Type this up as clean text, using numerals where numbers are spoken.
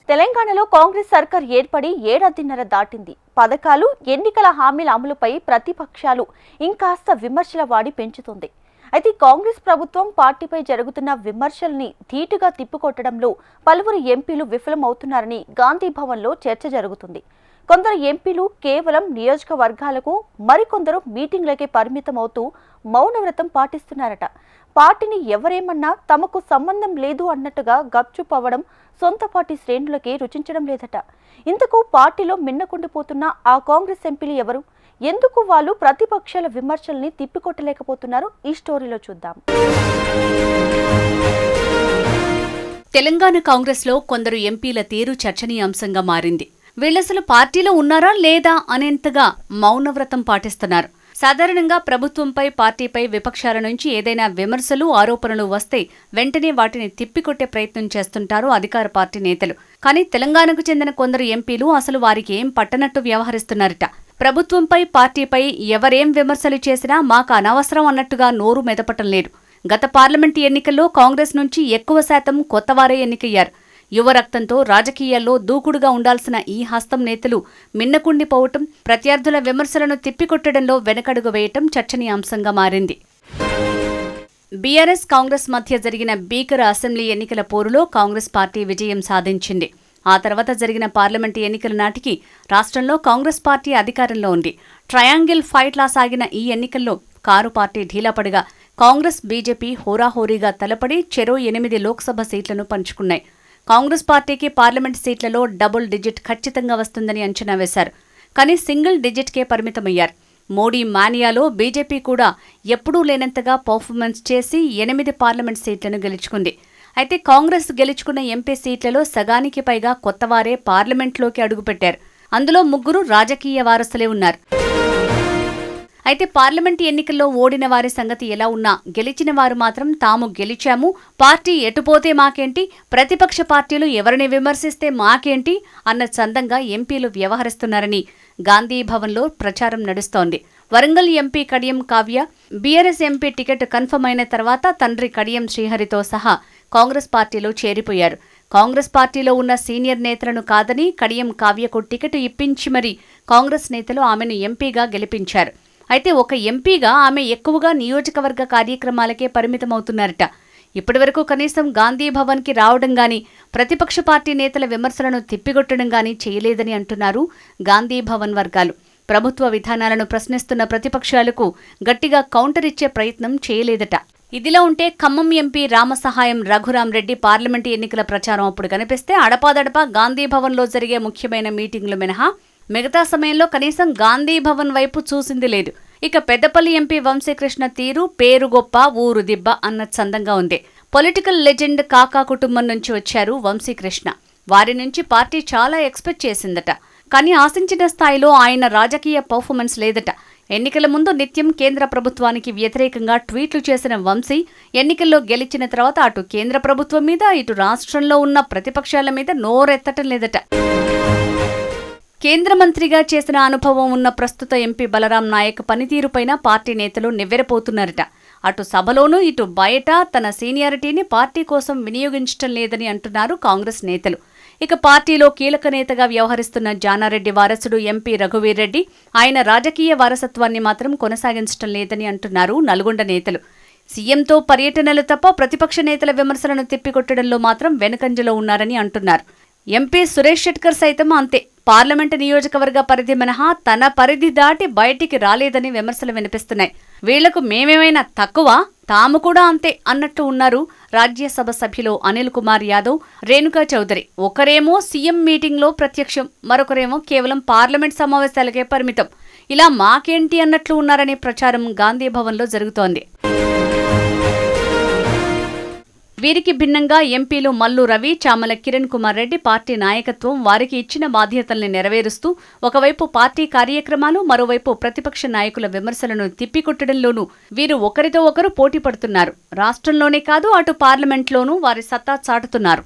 తెలంగాణలో కాంగ్రెస్ సర్కార్ ఏర్పడి ఏడాదిన్నర దాటింది. పథకాలు, ఎన్నికల హామీల అమలుపై ప్రతిపక్షాలు ఇంకాస్త విమర్శల వాడి పెంచుతుంది. అయితే కాంగ్రెస్ ప్రభుత్వం పార్టీపై జరుగుతున్న విమర్శల్ని ధీటుగా తిప్పికొట్టడంలో పలువురు ఎంపీలు విఫలమవుతున్నారని గాంధీ భవన్లో చర్చ జరుగుతుంది. కొందరు ఎంపీలు కేవలం నియోజకవర్గాలకు, మరికొందరు మీటింగ్లకే పరిమితమవుతూ మౌనవ్రతం పాటిస్తున్నారట. పార్టీని ఎవరేమన్నా తమకు సంబంధం లేదు అన్నట్టుగా గప్చుప్ అవ్వడం సొంత పార్టీ శ్రేణులకే రుచించడం లేదట. ఇంతకు పార్టీలో మిన్నకుండిపోతున్న ఆ కాంగ్రెస్ ఎంపీలు ఎవరు? ఎందుకు వాళ్ళు ప్రతిపక్షాల విమర్శల్ని తిప్పికొట్టలేకపోతున్నారు? ఈ స్టోరీలో చూద్దాం. తెలంగాణ కాంగ్రెస్లో కొందరు ఎంపీల తీరు చర్చనీయాంశంగా మారింది. వీళ్ళసలు పార్టీలో ఉన్నారా లేదా అనేంతగా మౌనవ్రతం పాటిస్తున్నారు. సాధారణంగా ప్రభుత్వంపై, పార్టీపై విపక్షాల నుంచి ఏదైనా విమర్శలు, ఆరోపణలు వస్తే వెంటనే వాటిని తిప్పికొట్టే ప్రయత్నం చేస్తుంటారు అధికార పార్టీ నేతలు. కానీ తెలంగాణకు చెందిన కొందరు ఎంపీలు అసలు వారికి ఏం పట్టనట్టు వ్యవహరిస్తున్నారట. ప్రభుత్వంపై, పార్టీపై ఎవరేం విమర్శలు చేసినా మాకు అనవసరం అన్నట్టుగా నోరు మెదపటం లేదు. గత పార్లమెంటు ఎన్నికల్లో కాంగ్రెస్ నుంచి ఎక్కువ శాతం కొత్తవారే ఎన్నికయ్యారు. యువ రక్తంతో రాజకీయాల్లో దూకుడుగా ఉండాల్సిన ఈ హస్తం నేతలు మిన్నకుండిపోవటం, ప్రత్యర్థుల విమర్శలను తిప్పికొట్టడంలో వెనకడుగు వేయటం చర్చనీయాంశంగా మారింది. బీఆర్ఎస్, కాంగ్రెస్ మధ్య జరిగిన భీకర అసెంబ్లీ ఎన్నికల పోరులో కాంగ్రెస్ పార్టీ విజయం సాధించింది. ఆ తర్వాత జరిగిన పార్లమెంటు ఎన్నికల నాటికి రాష్ట్రంలో కాంగ్రెస్ పార్టీ అధికారంలో ఉంది. ట్రయాంగిల్ ఫైట్లా సాగిన ఈ ఎన్నికల్లో కారు పార్టీ ఢీలాపడిగా కాంగ్రెస్, బీజేపీ హోరాహోరీగా తలపడి చెరో 8 లోక్సభ సీట్లను పంచుకున్నాయి. కాంగ్రెస్ పార్టీకి పార్లమెంటు సీట్లలో డబుల్ డిజిట్ ఖచ్చితంగా వస్తుందని అంచనా వేశారు. కానీ సింగిల్ డిజిట్కే పరిమితమయ్యారు. మోడీ మానియాలో బీజేపీ కూడా ఎప్పుడూ లేనంతగా పర్ఫార్మెన్స్ చేసి 8 పార్లమెంట్ సీట్లను గెలుచుకుంది. అయితే కాంగ్రెస్ గెలుచుకున్న ఎంపీ సీట్లలో సగానికి పైగా కొత్తవారే పార్లమెంట్లోకి అడుగుపెట్టారు. అందులో 3 రాజకీయ వారసులే ఉన్నారు. అయితే పార్లమెంటు ఎన్నికల్లో ఓడిన వారి సంగతి ఎలా ఉన్నా గెలిచిన వారు మాత్రం తాము గెలిచాము, పార్టీ ఎటుపోతే మాకేంటి, ప్రతిపక్ష పార్టీలు ఎవరిని విమర్శిస్తే మాకేంటి అన్న చందంగా ఎంపీలు వ్యవహరిస్తున్నారని గాంధీ భవన్లో ప్రచారం నడుస్తోంది. Warangal MP Kadiyam Kavya BRS MP ticket confirm అయిన తర్వాత తండ్రి కడియం శ్రీహరితో సహా కాంగ్రెస్ పార్టీలో చేరిపోయారు. కాంగ్రెస్ పార్టీలో ఉన్న సీనియర్ నేతలను కాదని కడియం కావ్యకు టికెట్ ఇప్పించి మరీ కాంగ్రెస్ నేతలు ఆమెను ఎంపీగా గెలిపించారు. అయితే ఒక ఎంపీగా ఆమె ఎక్కువగా నియోజకవర్గ కార్యక్రమాలకే పరిమితమవుతున్నారట. ఇప్పటివరకు కనీసం గాంధీ భవన్కి రావడం గానీ, ప్రతిపక్ష పార్టీ నేతల విమర్శలను తిప్పికొట్టడం గానీ చేయలేదని అంటున్నారు గాంధీ భవన్ వర్గాలు. ప్రభుత్వ విధానాలను ప్రశ్నిస్తున్న ప్రతిపక్షాలకు గట్టిగా కౌంటర్ ఇచ్చే ప్రయత్నం చేయలేదట. ఇదిలా ఉంటే ఖమ్మం ఎంపీ రామసహాయం రఘురాం రెడ్డి పార్లమెంటు ఎన్నికల ప్రచారం అప్పుడు కనిపిస్తే అడపాదడపా గాంధీ భవన్లో జరిగే ముఖ్యమైన మీటింగులు మినహా మిగతా సమయంలో కనీసం గాంధీ భవన్ వైపు చూసింది లేదు. ఇక పెద్దపల్లి ఎంపీ వంశీకృష్ణ తీరు పేరు గొప్ప, ఊరు దిబ్బ అన్న చందంగా ఉంది. పొలిటికల్ లెజెండ్ కాకా కుటుంబం నుంచి వచ్చారు వంశీకృష్ణ. వారి నుంచి పార్టీ చాలా ఎక్స్పెక్ట్ చేసిందట. కానీ ఆశించిన స్థాయిలో ఆయన రాజకీయ పర్ఫార్మెన్స్ లేదట. ఎన్నికల ముందు నిత్యం కేంద్ర ప్రభుత్వానికి వ్యతిరేకంగా ట్వీట్లు చేసిన వంశీ ఎన్నికల్లో గెలిచిన తర్వాత అటు కేంద్ర ప్రభుత్వం మీద, ఇటు రాష్ట్రంలో ఉన్న ప్రతిపక్షాల మీద నోరెత్తటం లేదట. కేంద్ర మంత్రిగా చేసిన అనుభవం ఉన్న ప్రస్తుత ఎంపీ బలరాం నాయక్ పనితీరుపైన పార్టీ నేతలు నివ్వెరపోతున్నారట. అటు సభలోనూ ఇటు బయట తన సీనియారిటీని పార్టీ కోసం వినియోగించటం లేదని అంటున్నారు కాంగ్రెస్ నేతలు. ఇక పార్టీలో కీలక నేతగా వ్యవహరిస్తున్న జానారెడ్డి వారసుడు ఎంపీ రఘువీర్ రెడ్డి ఆయన రాజకీయ వారసత్వాన్ని మాత్రం కొనసాగించటం లేదని అంటున్నారు నల్గొండ నేతలు. సీఎంతో పర్యటనలు తప్ప ప్రతిపక్ష నేతల విమర్శలను తిప్పికొట్టడంలో మాత్రం వెనుకంజలో ఉన్నారని అంటున్నారు. ఎంపీ సురేష్ షెట్కర్ సైతం అంతే. పార్లమెంటు నియోజకవర్గ పరిధి మినహా తన పరిధి దాటి బయటికి రాలేదని విమర్శలు వినిపిస్తున్నాయి. వీళ్లకు మేమేమైనా తక్కువ, తాము కూడా అంతే అన్నట్టు ఉన్నారు రాజ్యసభ సభ్యులు అనిల్ కుమార్ యాదవ్, రేణుకా చౌదరి. ఒకరేమో సీఎం మీటింగ్లో ప్రత్యక్షం, మరొకరేమో కేవలం పార్లమెంట్ సమావేశాలకే పరిమితం. ఇలా మాకేంటి అన్నట్లు ఉన్నారనే ప్రచారం గాంధీ భవన్లో జరుగుతోంది. వీరికి భిన్నంగా ఎంపీలు మల్లు రవి, చామల కిరణ్ కుమార్ రెడ్డి పార్టీ నాయకత్వం వారికి ఇచ్చిన బాధ్యతల్ని నెరవేరుస్తూ ఒకవైపు పార్టీ కార్యక్రమాలు, మరోవైపు ప్రతిపక్ష నాయకుల విమర్శలను తిప్పికొట్టడంలోనూ వీరు ఒకరితో ఒకరు పోటీ పడుతున్నారు. రాష్ట్రంలోనే కాదు అటు పార్లమెంట్లోనూ వారి సత్తా చాటుతున్నారు.